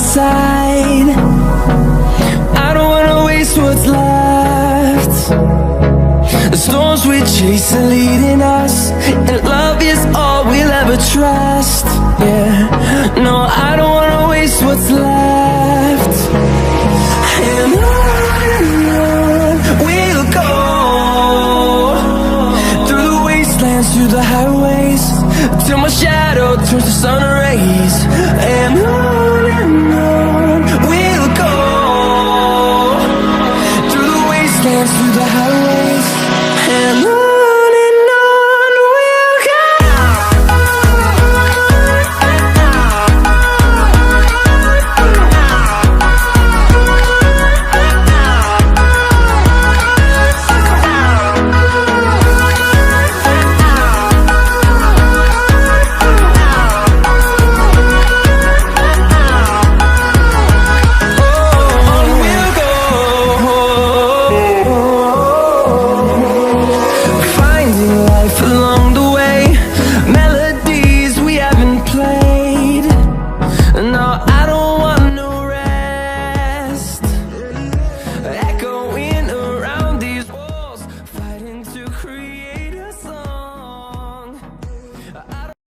side. I don't wanna waste what's left. The storms we chase are leading us, and love is all we'll ever trust. Yeah, no, I don't wanna waste what's left.